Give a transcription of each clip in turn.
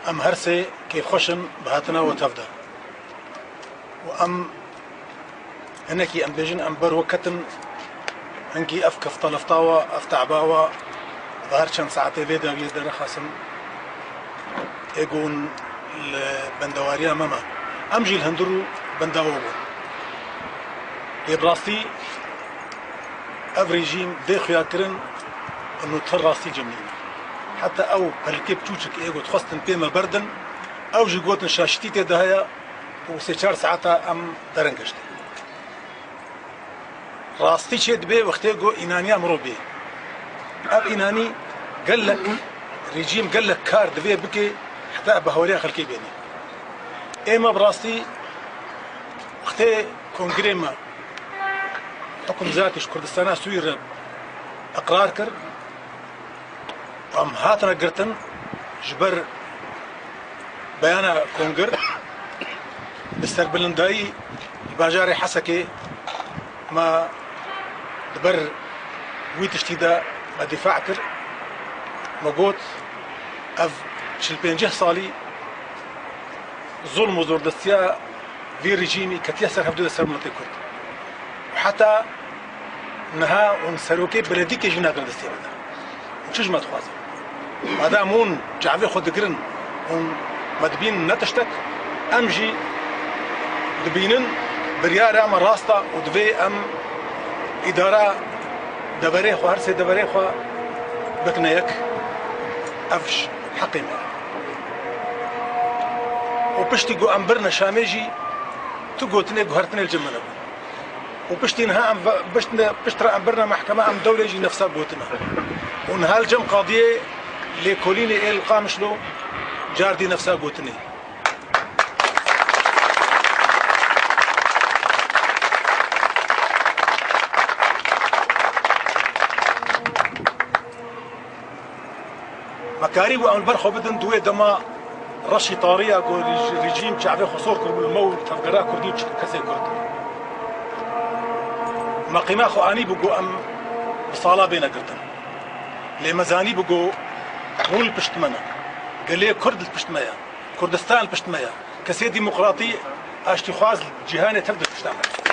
ام هرسي كيف خشن بهاتنا وتفدا وام هنكي ام بيجن ام بر وكتن هنكي افكف طلفطاوة افتعباوة ظهر شن ساعتي فيدا ويدر خاسم ايقون البندواريا ماما امجي الهندرو بنداوو براستي اف ريجيم دي خياكرن انه تفراسي جميل حتى او هالكيب تشوشك ايجو تخصتن بيما بردن او جي قوتن شاشتي تدهيا وسيشار ساعتها ام درنقشت راستي شد بي وقتيجو انانيا مرو بي اب اناني قال لك ريجيم قال لك كار دبي بكي حتى بهوليا خلكي بيني ايما براستي وقتي كونغريما حكم ذاتي كردستان سوير اقرار كر وام هاتنا قرتن جبر بيانا كونغر بستر بلنداي الباجاري حسكي ما دبر ويتشتيدا ما دفاع كر ما قوت اف شلبينجه صالي ظلم وزور دستيا في ريجيمي كتيسر هبدو دستر ملتي كرد وحتى انها ونسروكي بلديكي جينا قرد دستيا بدا وشج ما تخوازي هذا مون جعفي خود قرن مدبين نتشتك امجي دبينن بريارة ام راستا ودفي ام ادارة دبريخو هرسي دبريخو بكنيك افش حقيمة وبشتي قو امبرنا شاميجي تقو تني قهرتني الجمنة وبشتي نها ام بشترى امبرنا محكمة ام دولة يجي نفسها قوتنا ونها الجم قاضية لكوليني ايه القامشلو جاردي نفسها قوتني مكاري وعمل برخو بدن دوي دما رشي طارية قول ريجيم شعبي خصور كرب المول تفقرا كردي كسي كرد ما قيمة خو اني بقو ام بصالة بينا قردن لي مزاني بقو مول بشتمنا قال لي كرد البشتمايا كردستان البشتمايا كسي ديمقراطي اشتخاز جهاني تبدأ بشتمايا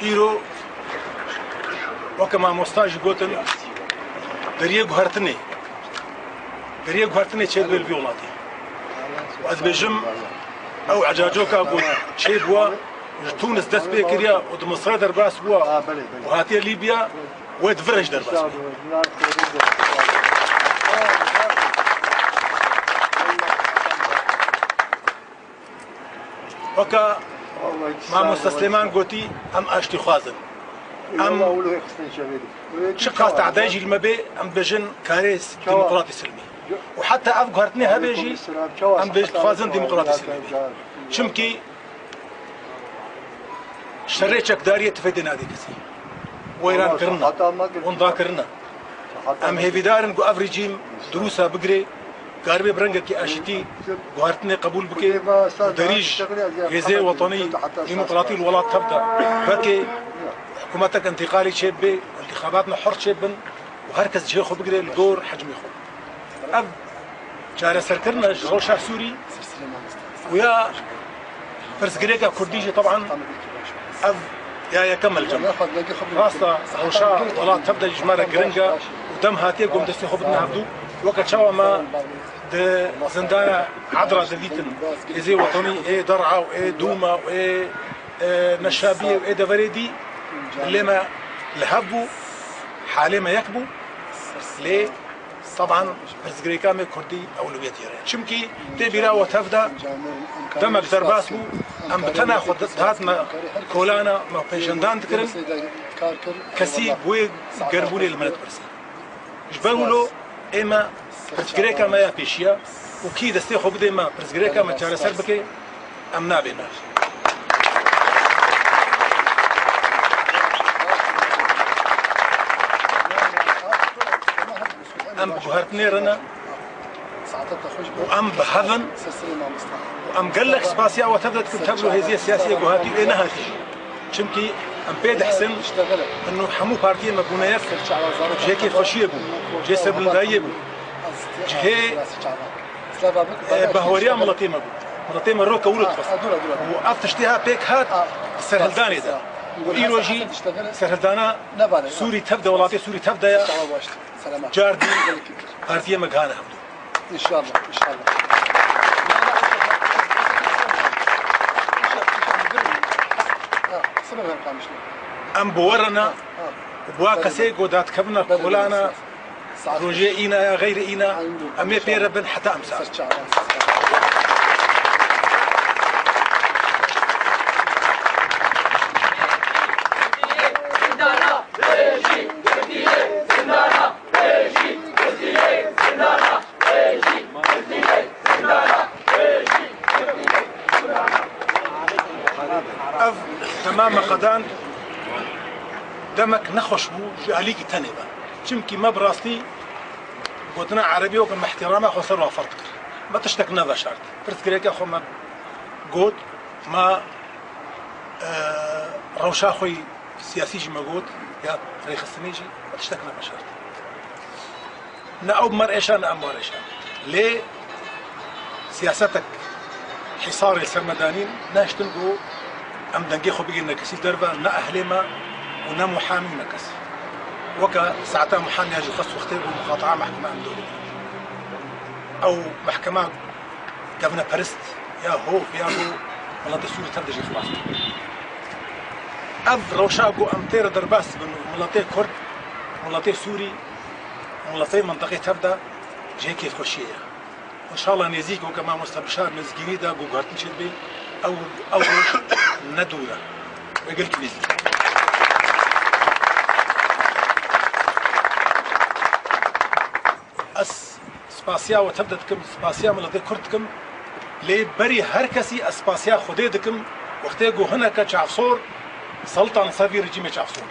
إيرو وكما مستاج قوتن دريه قهرتني تشيد بالفيولاتي وأز بجم أو عجاجوكا قول تشيد بوا تونس دست بيكريا ودمصر درباس بوا وهاتي ليبيا ويدفرج درباس بوا وكا ما مستسلمان قوتي ام اشتي خوازن ام شقاس تعداجي المبي ام بجن كاريس ديمقراطي سلمي وحتى افقهرتني هبيجي ام بيج خوازن ديمقراطي سلمي شمكي شريتشك دارية تفيدنا هذه كسي ويران كرنا ونضا كرنا ام هيفي دارن قو اف ريجيم دروسها بقري قاربي برنجا كي اشتي قهرتني قبول بكي دريج غزي وطني ديمقراطي الولايات تبدا بكي حكومتك انتقالي شيب انتخاباتنا حر شيبن وهركز جي خو بقري الجور حجمي خو اب جاري سركرنا جرو شاه سوري ويا فرس جريكا كرديجي طبعا اب يا يكمل جنب راستا روشا ولا تبدا جمارة جرينجا ودم هاتي قوم دستي خو بدنا هبدو وقت شوا ما د زندايا عذرا دليتن إزي وطني إيه درعا وإيه دوما وإيه نشابية وإيه دفريدي اللي ما لهبوا حالي ما يكبوا ليه طبعا برزقريكامي كردي أولويتي شمكي تبيرا وتفدا دمك درباسو أم بتناخد هات ما كولانا ما بيشندان تكرن كسي بوي قربولي الملك برسي جبرولو إما برزقريكا ما يبيشيا وكي دستي خو بدي ما برزقريكا ما تشاري سر بكي أم نابينا أم بهرتني رنا وأم بهذن وأم قال لك سباسيا وتبدأ تكون تبلو هذه السياسية جهاتي إيه نهاتي شمكي ام بيد حسن انه حمو بارتي مبونيات جيكي خوشيه بو جي سبلدايه بو جهي بهوريا ملطي مبو ملطي مرو كولت خص وافتشتها بيك هات سرهلداني ده وإيروجي سرهلدانا سوري تبدا ولاتي سوري تبدا جاردي بارتي مكانه ان شاء الله ان شاء الله ام بورنا بواقسي قدات كبنا كولانا روجي إينا غير إينا أمي بيربن حتى أمسا أف تمام قدان دمك نخش بو بأليك تنبه چمكي ما براستي قلتنا عربي وكم احترامه خسر وفرت كر ما تشتكنا بشرط فرت كريك أخو ما قلت ما روشا خوي سياسي جي ما قلت يا فريق السنيجي ما تشتكنا بشرط نأب مرئشان نأب مرئشان ليه سياستك حصار السرمدانين ناشتنقو أم دنقي خو بيجي نكسي دربا نا أهلما ونا محامي نكس وكا ساعتها محامي يجي خص واختير مقاطعة محكمة عن دولة أو محكمة قبنا بارست يا هو والله دستوري تبدا جي خلاص أف روشاقو أمتير درباس بنو ملاطي كرد ملاطي سوري ملاطي منطقة تبدا جي كيف خشية إن شاء الله نزيك وكما مستبشار نزجيني دا جوجارت نشيد بي أو ندورة ويقول كبيزي سپاسیا وتبدا دكم سپاسیا ملدي كرتكم لي بري هر كسي اسپاسیا خودي دكم وقتي جو هنا كچافصور سلطان صافي رجيم چافصور